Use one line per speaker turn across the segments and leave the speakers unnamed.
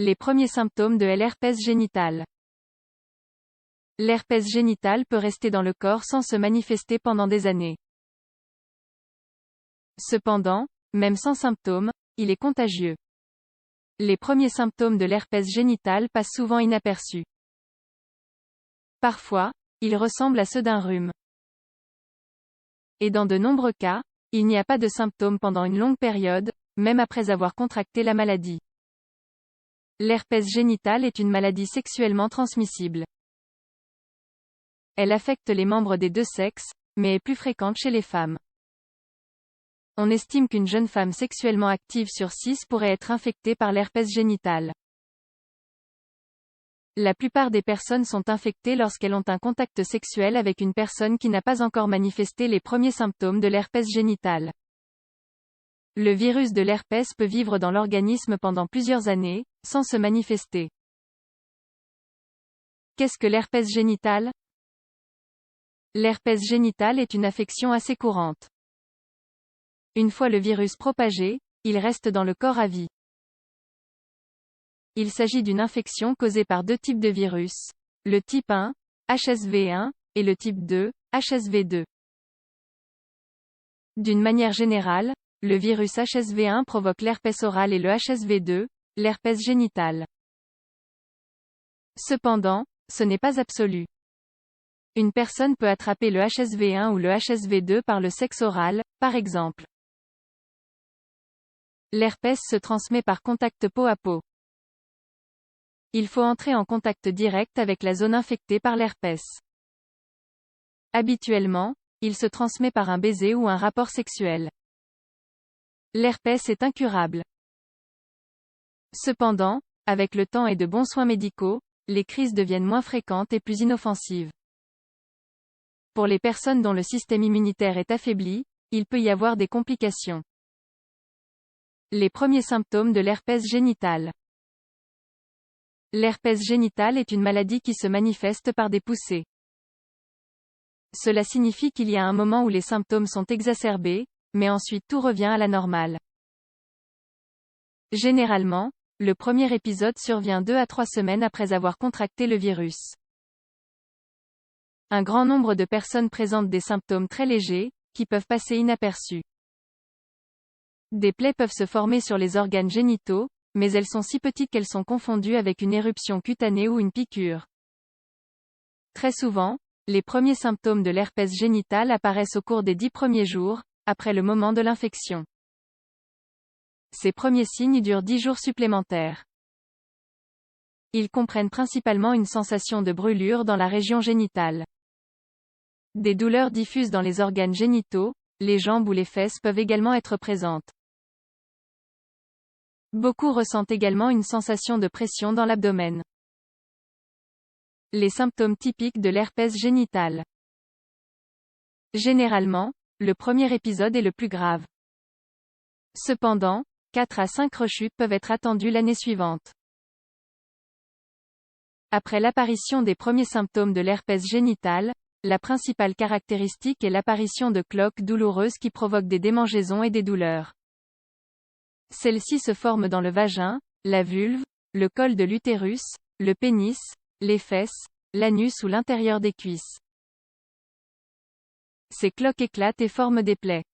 Les premiers symptômes de l'herpès génital. L'herpès génital peut rester dans le corps sans se manifester pendant des années. Cependant, même sans symptômes, il est contagieux. Les premiers symptômes de l'herpès génital passent souvent inaperçus. Parfois, ils ressemblent à ceux d'un rhume. Et dans de nombreux cas, il n'y a pas de symptômes pendant une longue période, même après avoir contracté la maladie. L'herpès génital est une maladie sexuellement transmissible. Elle affecte les membres des deux sexes, mais est plus fréquente chez les femmes. On estime qu'une jeune femme sexuellement active sur 6 pourrait être infectée par l'herpès génital. La plupart des personnes sont infectées lorsqu'elles ont un contact sexuel avec une personne qui n'a pas encore manifesté les premiers symptômes de l'herpès génital. Le virus de l'herpès peut vivre dans l'organisme pendant plusieurs années, sans se manifester. Qu'est-ce que l'herpès génital? L'herpès génital est une affection assez courante. Une fois le virus propagé, il reste dans le corps à vie. Il s'agit d'une infection causée par deux types de virus. Le type 1, HSV1, et le type 2, HSV2. D'une manière générale, le virus HSV1 provoque l'herpès oral et le HSV2, l'herpès génital. Cependant, ce n'est pas absolu. Une personne peut attraper le HSV1 ou le HSV2 par le sexe oral, par exemple. L'herpès se transmet par contact peau à peau. Il faut entrer en contact direct avec la zone infectée par l'herpès. Habituellement, il se transmet par un baiser ou un rapport sexuel. L'herpès est incurable. Cependant, avec le temps et de bons soins médicaux, les crises deviennent moins fréquentes et plus inoffensives. Pour les personnes dont le système immunitaire est affaibli, il peut y avoir des complications. Les premiers symptômes de l'herpès génital. L'herpès génital est une maladie qui se manifeste par des poussées. Cela signifie qu'il y a un moment où les symptômes sont exacerbés, mais ensuite tout revient à la normale. Généralement, le premier épisode survient 2 à 3 semaines après avoir contracté le virus. Un grand nombre de personnes présentent des symptômes très légers, qui peuvent passer inaperçus. Des plaies peuvent se former sur les organes génitaux, mais elles sont si petites qu'elles sont confondues avec une éruption cutanée ou une piqûre. Très souvent, les premiers symptômes de l'herpès génital apparaissent au cours des 10 premiers jours, après le moment de l'infection. Ces premiers signes durent 10 jours supplémentaires. Ils comprennent principalement une sensation de brûlure dans la région génitale. Des douleurs diffuses dans les organes génitaux, les jambes ou les fesses peuvent également être présentes. Beaucoup ressentent également une sensation de pression dans l'abdomen. Les symptômes typiques de l'herpès génital. Généralement, le premier épisode est le plus grave. Cependant, 4 à 5 rechutes peuvent être attendues l'année suivante. Après l'apparition des premiers symptômes de l'herpès génital, la principale caractéristique est l'apparition de cloques douloureuses qui provoquent des démangeaisons et des douleurs. Celles-ci se forment dans le vagin, la vulve, le col de l'utérus, le pénis, les fesses, l'anus ou l'intérieur des cuisses. Ces cloques éclatent et forment des plaies.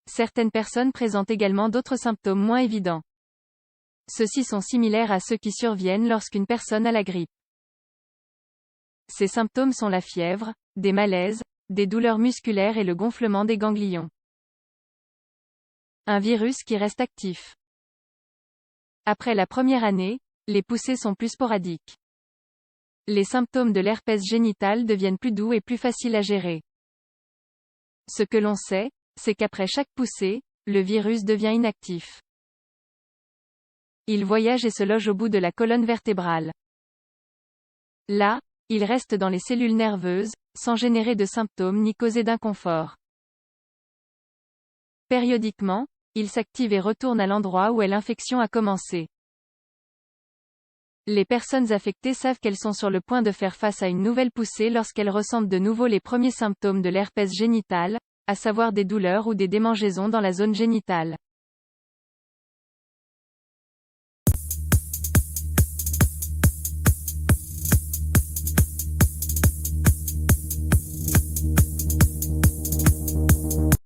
Certaines personnes présentent également d'autres symptômes moins évidents. Ceux-ci sont similaires à ceux qui surviennent lorsqu'une personne a la grippe. Ces symptômes sont la fièvre, des malaises, des douleurs musculaires et le gonflement des ganglions. Un virus qui reste actif. Après la première année, les poussées sont plus sporadiques. Les symptômes de l'herpès génital deviennent plus doux et plus faciles à gérer. Ce que l'on sait, c'est qu'après chaque poussée, le virus devient inactif. Il voyage et se loge au bout de la colonne vertébrale. Là, il reste dans les cellules nerveuses, sans générer de symptômes ni causer d'inconfort. Périodiquement, il s'active et retourne à l'endroit où l'infection a commencé. Les personnes affectées savent qu'elles sont sur le point de faire face à une nouvelle poussée lorsqu'elles ressentent de nouveau les premiers symptômes de l'herpès génital, à savoir des douleurs ou des démangeaisons dans la zone génitale.